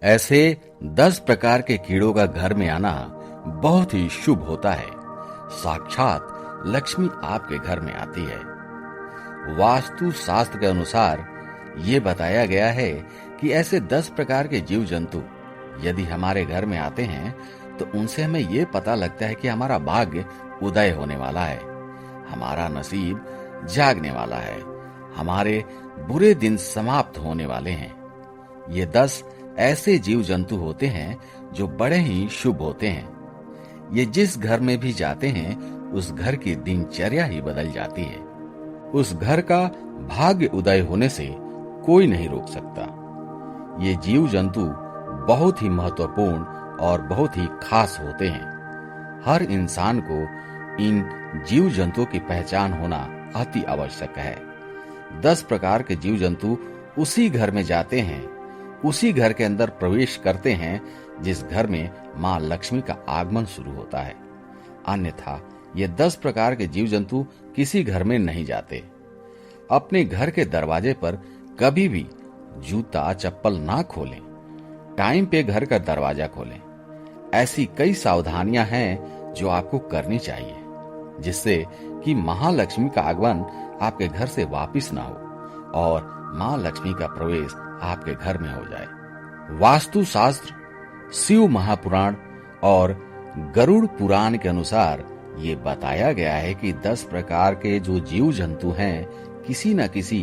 ऐसे 10 प्रकार के कीड़ों का घर में आना बहुत ही शुभ होता है। साक्षात लक्ष्मी आपके घर में आती है। वास्तु शास्त्र के अनुसार ये बताया गया है कि ऐसे 10 प्रकार के जीव जंतु यदि हमारे घर में आते हैं तो उनसे हमें ये पता लगता है कि हमारा भाग्य उदय होने वाला है, हमारा नसीब जागने वाला है, हमारे बुरे दिन समाप्त होने वाले हैं। ये 10 ऐसे जीव जंतु होते हैं जो बड़े ही शुभ होते हैं। ये जिस घर में भी जाते हैं उस घर की दिनचर्या ही बदल जाती है। उस घर का भाग्य उदय होने से कोई नहीं रोक सकता। ये जीव जंतु बहुत ही महत्वपूर्ण और बहुत ही खास होते हैं। हर इंसान को इन जीव जंतुओं की पहचान होना अति आवश्यक है। 10 प्रकार के जीव जंतु उसी घर में जाते हैं, उसी घर के अंदर प्रवेश करते हैं जिस घर में मां लक्ष्मी का आगमन शुरू होता है। अन्यथा ये 10 प्रकार के जीव जंतु किसी घर में नहीं जाते। अपने घर के दरवाजे पर कभी भी जूता चप्पल ना खोलें। टाइम पे घर का दरवाजा खोलें। ऐसी कई सावधानियां हैं जो आपको करनी चाहिए जिससे कि महालक्ष्मी का आगमन आपके घर से वापिस ना हो और मां लक्ष्मी का प्रवेश आपके घर में हो जाए। वास्तु शास्त्र, शिव महापुराण और गरुड़ पुराण के अनुसार ये बताया गया है कि 10 प्रकार के जो जीव जंतु हैं किसी न किसी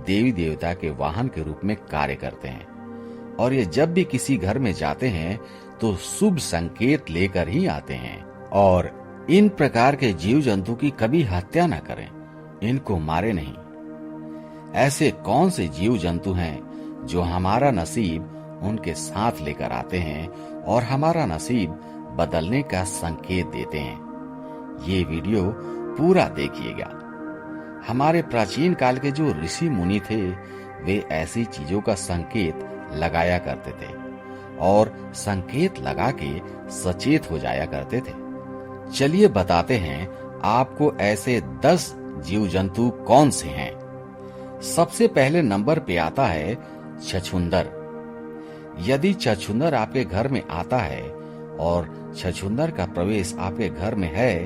देवी देवता के वाहन के रूप में कार्य करते हैं और ये जब भी किसी घर में जाते हैं तो शुभ संकेत लेकर ही आते हैं। और इन प्रकार के जीव जंतु की कभी हत्या न करें, इनको मारे नहीं। ऐसे कौन से जीव जंतु हैं जो हमारा नसीब उनके साथ लेकर आते हैं और हमारा नसीब बदलने का संकेत देते हैं? ये वीडियो पूरा देखिएगा। हमारे प्राचीन काल के जो ऋषि मुनि थे वे ऐसी चीजों का संकेत लगाया करते थे और संकेत लगा के सचेत हो जाया करते थे। चलिए बताते हैं आपको ऐसे 10 जीव जंतु कौन से हैं। सबसे पहले नंबर पे आता है छछूंदर। यदि छछूंदर आपके घर में आता है और छछूंदर का प्रवेश आपके घर में है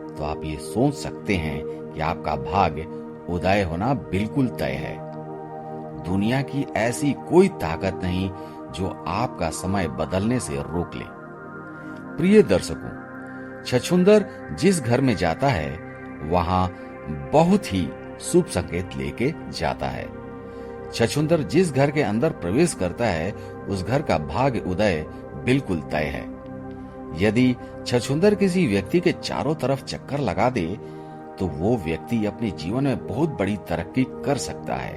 तो आप ये सोच सकते हैं कि आपका भाग्य उदय होना बिल्कुल तय है। दुनिया की ऐसी कोई ताकत नहीं जो आपका समय बदलने से रोक ले। प्रिय दर्शकों, छछूंदर जिस घर में जाता है वहां बहुत ही शुभ संकेत लेके जाता है। छछूंदर जिस घर के अंदर प्रवेश करता है उस घर का भाग्य उदय बिल्कुल तय है। यदि छछूंदर किसी व्यक्ति के चारों तरफ चक्कर लगा दे तो वो व्यक्ति अपने जीवन में बहुत बड़ी तरक्की कर सकता है।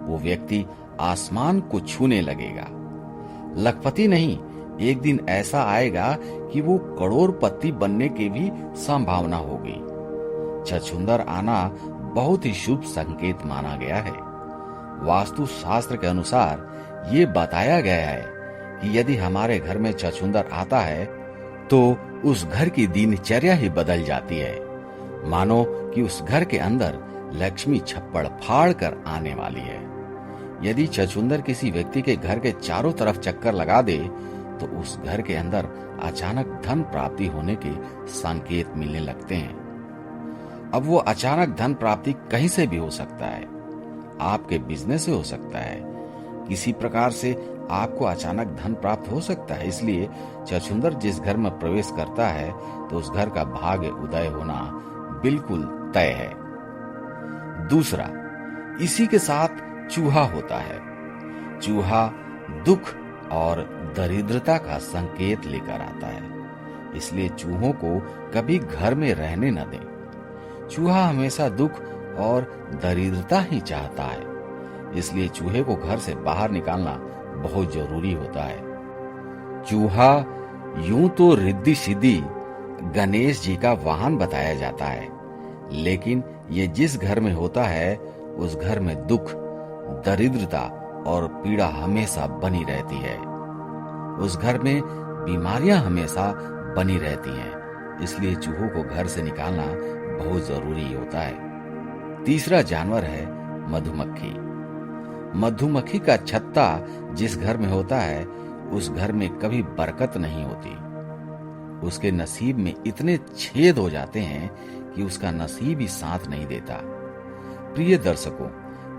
वो व्यक्ति आसमान को छूने लगेगा। लखपति नहीं, एक दिन ऐसा आएगा कि वो करोड़पति बनने की भी संभावना होगी। छछूंदर आना बहुत ही शुभ संकेत माना गया है। वास्तु शास्त्र के अनुसार ये बताया गया है कि यदि हमारे घर में छछूंदर आता है तो उस घर की दिनचर्या ही बदल जाती है। मानो कि उस घर के अंदर लक्ष्मी छप्पड़ फाड़ कर आने वाली है। यदि छछूंदर किसी व्यक्ति के घर के चारों तरफ चक्कर लगा दे तो उस घर के अंदर अचानक धन प्राप्ति होने के संकेत मिलने लगते हैं। अब वो अचानक धन प्राप्ति कहीं से भी हो सकता है। आपके बिजनेस से हो सकता है, किसी प्रकार से आपको अचानक धन प्राप्त हो सकता है। इसलिए छछूंदर जिस घर में प्रवेश करता है तो उस घर का भाग्य उदय होना बिल्कुल तय है। दूसरा, इसी के साथ चूहा होता है। चूहा दुख और दरिद्रता का संकेत लेकर आता है, इसलिए चूहों को कभी घर में रहने न दें। चूहा हमेशा दुख और दरिद्रता ही चाहता है, इसलिए चूहे को घर से बाहर निकालना बहुत जरूरी होता है। चूहा यूं तो रिद्धि सिद्धि गणेश जी का वाहन बताया जाता है, लेकिन ये जिस घर में होता है उस घर में दुख, दरिद्रता और पीड़ा हमेशा बनी रहती है। उस घर में बीमारियां हमेशा बनी रहती हैं, इसलिए चूहों को घर से निकालना बहुत जरूरी होता है। तीसरा जानवर है मधुमक्खी। मधुमक्खी का छत्ता जिस घर में होता है उस घर में कभी बरकत नहीं होती। उसके नसीब में इतने छेद हो जाते हैं कि उसका नसीब ही साथ नहीं देता। प्रिय दर्शकों,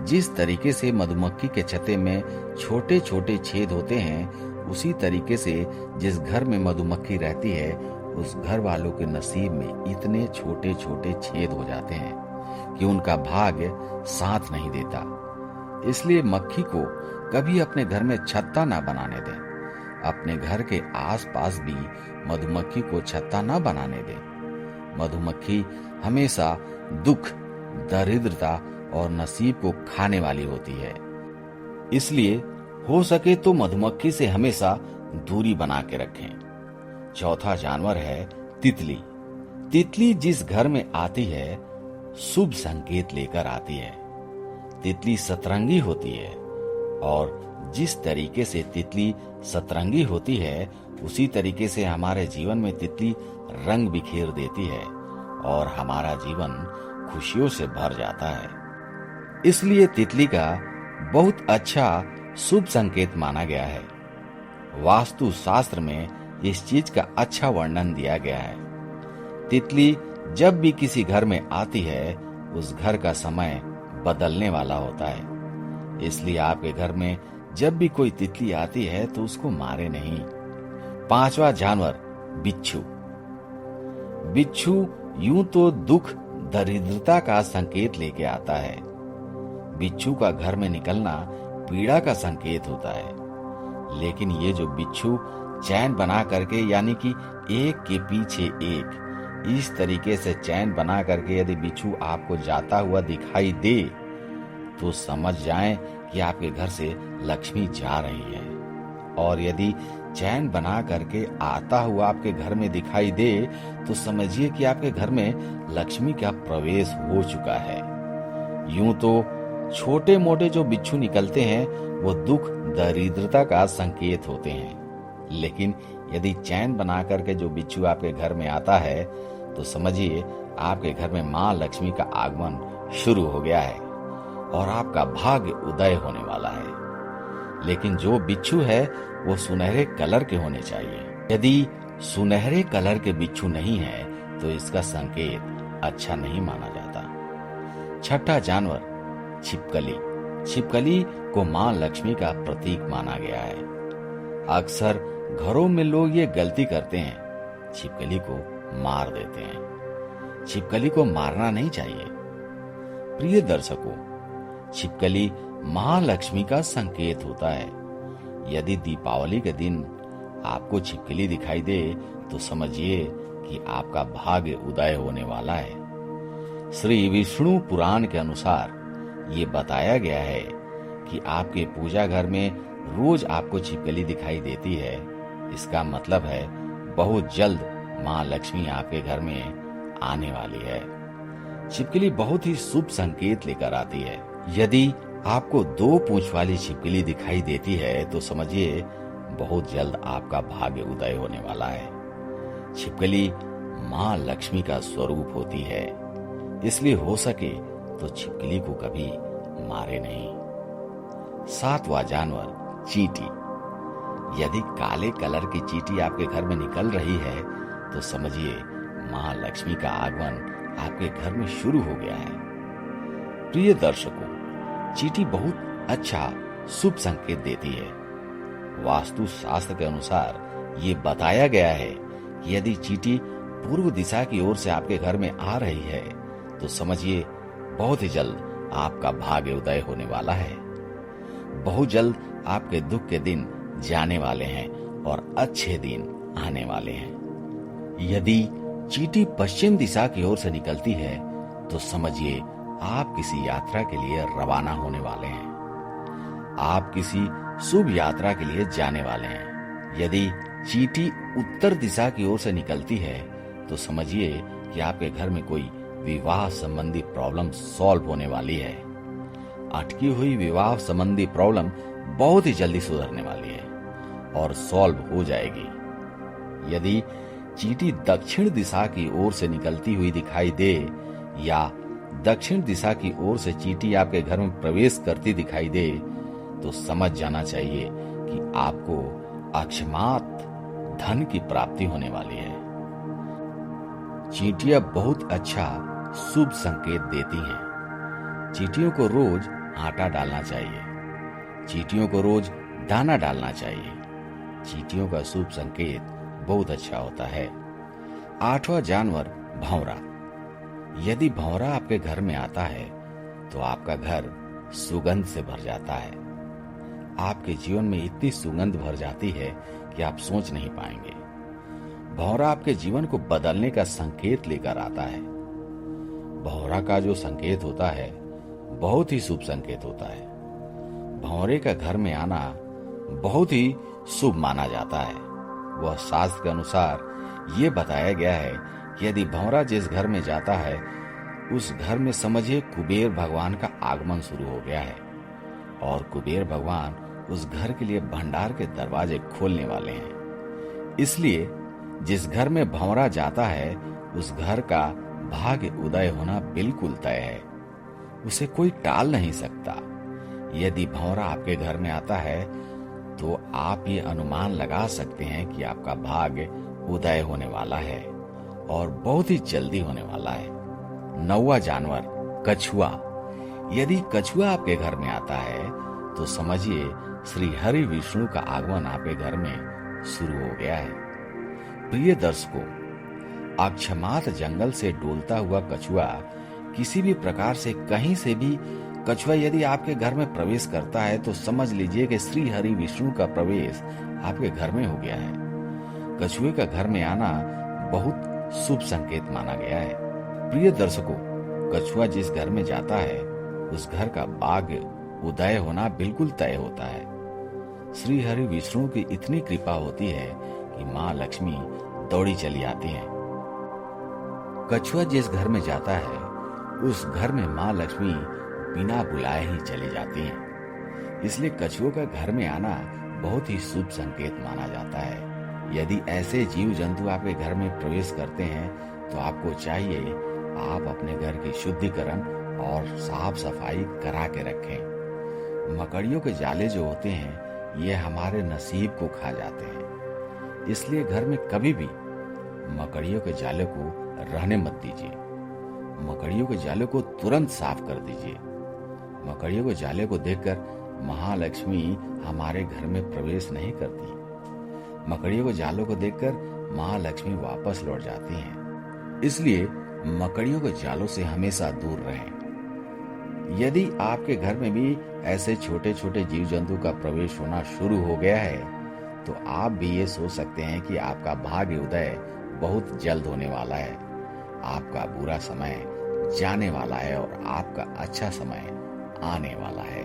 जिस तरीके से मधुमक्खी के छत्ते में छोटे छोटे छेद होते हैं, उसी तरीके से जिस घर में मधुमक्खी रहती है, उस घर वालों के नसीब में इतने छोटे छोटे छेद हो जाते हैं कि उनका भाग्य साथ नहीं देता। इसलिए मक्खी को कभी अपने घर में छत्ता ना बनाने दें। अपने घर के आसपास भी मधुमक्खी को छत्ता ना बनाने दें। मधुमक्खी हमेशा दुख, दरिद्रता और नसीब को खाने वाली होती है। इसलिए हो सके तो मधुमक्खी से हमेशा दूरी बना के रखें। चौथा जानवर है तितली। तितली जिस घर में आती है, शुभ संकेत लेकर आती है। तितली सतरंगी होती है और जिस तरीके से तितली सतरंगी होती है, उसी तरीके से हमारे जीवन में तितली रंग बिखेर देती है और हमारा जीवन खुशियों से भर जाता है। इसलिए तितली का बहुत अच्छा शुभ संकेत माना गया है। वास्तु शास्त्र में इस चीज का अच्छा वर्णन दिया गया है। तितली जब भी किसी घर में आती है, उस घर का समय बदलने वाला होता है। इसलिए आपके घर में जब भी कोई तितली आती है तो उसको मारे नहीं। पांचवा जानवर बिच्छू। बिच्छू यूं तो दुख, दरिद्रता का संकेत लेके आता है। बिच्छू का घर में निकलना पीड़ा का संकेत होता है। लेकिन ये जो बिच्छू चैन बना करके, यानी कि एक के पीछे एक, इस तरीके से चैन बना करके यदि बिच्छू आपको जाता हुआ दिखाई दे, तो समझ जाएं कि आपके घर से लक्ष्मी जा रही है। और यदि चैन बना करके आता हुआ आपके घर में दिखाई दे, तो समझिए कि आपके घर में लक्ष्मी का प्रवेश हो चुका है। यूं तो छोटे मोटे जो बिच्छू निकलते हैं, वो दुख, दरिद्रता का संकेत होते हैं। लेकिन यदि चैन बना करके जो बिच्छू आपके घर में आता है, तो समझिए आपके घर में माँ लक्ष्मी का आगमन शुरू हो गया है और आपका भाग्य उदय होने वाला है। लेकिन जो बिच्छू है वो सुनहरे कलर के होने चाहिए। यदि सुनहरे कलर के बिच्छू नहीं है तो इसका संकेत अच्छा नहीं माना जाता। छठा जानवर छिपकली। छिपकली को माँ लक्ष्मी का प्रतीक माना गया है। अक्सर घरों में लोग ये गलती करते हैं, छिपकली को मार देते हैं। छिपकली को मारना नहीं चाहिए। प्रिय दर्शकों, छिपकली महालक्ष्मी का संकेत होता है। यदि दीपावली के दिन आपको छिपकली दिखाई दे, तो समझिए कि आपका भाग्य उदय होने वाला है। श्री विष्णु पुराण के अनुसार ये बताया गया है कि आपके पूजा घर में रोज आपको छिपकली दिखाई देती है। इसका मतलब है बहुत जल्द माँ लक्ष्मी आपके घर में आने वाली है। छिपकली बहुत ही शुभ संकेत लेकर आती है। यदि आपको 2 पूंछ वाली छिपकली दिखाई देती है, तो समझिए बहुत जल्द आपका भाग्य उदय होने वाला है। छिपकली माँ लक्ष्मी का स्वरूप होती है, इसलिए हो सके तो छिपकली को कभी मारे नहीं। 7वां जानवर चींटी। यदि काले कलर की चींटी आपके घर में निकल रही है, तो समझिए माँ लक्ष्मी का आगमन आपके घर में शुरू हो गया है। प्रिय दर्शकों, चींटी बहुत अच्छा शुभ संकेत देती है। वास्तु शास्त्र के अनुसार ये बताया गया है कि यदि चींटी पूर्व दिशा की ओर से आपके घर में आ रही है, तो समझिए बहुत ही जल्द आपका भाग्य उदय होने वाला है। बहुत जल्द आपके दुख के दिन जाने वाले हैं और अच्छे दिन आने वाले हैं। यदि चींटी पश्चिम दिशा की ओर से निकलती है, तो समझिए आप किसी यात्रा के लिए रवाना होने वाले हैं। आप किसी शुभ यात्रा के लिए जाने वाले हैं। यदि चींटी उत्तर दिशा की ओर से निकलती है, तो समझिए कि आपके घर में कोई विवाह संबंधी प्रॉब्लम सॉल्व होने वाली है। अटकी हुई विवाह संबंधी प्रॉब्लम बहुत ही जल्दी सुधरने वाली है और सॉल्व हो जाएगी। यदि चींटी दक्षिण दिशा की ओर से निकलती हुई दिखाई दे, या दक्षिण दिशा की ओर से चींटी आपके घर में प्रवेश करती दिखाई दे, तो समझ जाना चाहिए कि आपको अक्षमात धन की प्राप्ति होने वाली है। चींटियां बहुत अच्छा शुभ संकेत देती हैं। चींटियों को रोज आटा डालना चाहिए। चींटियों को रोज दाना डालना चाहिए। चींटियों का शुभ संकेत बहुत अच्छा होता है। 8वां जानवर भंवरा। यदि भंवरा आपके घर में आता है तो आपका घर सुगंध से भर जाता है। आपके जीवन में इतनी सुगंध भर जाती है कि आप सोच नहीं पाएंगे। भंवरा आपके जीवन को बदलने का संकेत लेकर आता है। भंवरा का जो संकेत होता है बहुत ही शुभ संकेत होता है। भंवरे का घर में आना बहुत ही शुभ माना जाता है। वह शास्त्र के अनुसार ये बताया गया है कि यदि भंवरा जिस घर में जाता है उस घर में समझिए कुबेर भगवान का आगमन शुरू हो गया है और कुबेर भगवान उस घर के लिए भंडार के दरवाजे खोलने वाले हैं। इसलिए जिस घर में भंवरा जाता है उस घर का भाग्य उदय होना बिल्कुल तय है। उसे कोई टाल नहीं सकता। यदि भंवरा आपके घर में आता है तो आप ये अनुमान लगा सकते हैं कि आपका भाग्य उदय होने वाला है और बहुत ही जल्दी होने वाला है। 9वां जानवर कछुआ। यदि कछुआ आपके घर में आता है तो समझिए श्री हरि विष्णु का आगमन आपके घर में शुरू हो गया है। प्रिय दर्शकों, अक्षमात जंगल से डोलता हुआ कछुआ किसी भी प्रकार से कहीं से भी कछुआ यदि आपके घर में प्रवेश करता है तो समझ लीजिए कि श्री हरि विष्णु का प्रवेश आपके घर में हो गया है। कछुए का घर में आना बहुत शुभ संकेत माना गया है। प्रिय दर्शकों, कछुआ जिस घर में जाता है उस घर का भाग्य उदय होना बिल्कुल तय होता है। श्री हरि विष्णु की इतनी कृपा होती है कि माँ लक्ष्मी दौड़ी चली आती हैं। कछुआ जिस घर में जाता है उस घर में माँ लक्ष्मी बिना बुलाए ही चली जाती हैं। इसलिए कछुओं का घर में आना बहुत ही शुभ संकेत माना जाता है। यदि ऐसे जीव जंतु आपके घर में प्रवेश करते हैं तो आपको चाहिए आप अपने घर की शुद्धिकरण और साफ सफाई करा के रखें। मकड़ियों के जाले जो होते हैं ये हमारे नसीब को खा जाते हैं। इसलिए घर में कभी भी मकड़ियों के जाले को रहने मत दीजिए। मकड़ियों के जाले को तुरंत साफ कर दीजिए। मकड़ियों के जाले को देखकर महालक्ष्मी हमारे घर में प्रवेश नहीं करती। मकड़ियों के जालों को देखकर महालक्ष्मी वापस लौट जाती हैं। इसलिए मकड़ियों के जालों से हमेशा दूर रहें। यदि आपके घर में भी ऐसे छोटे छोटे जीव जंतु का प्रवेश होना शुरू हो गया है तो आप भी ये सोच सकते हैं कि आपका भाग्य उदय बहुत जल्द होने वाला है। आपका बुरा समय जाने वाला है और आपका अच्छा समय आने वाला है।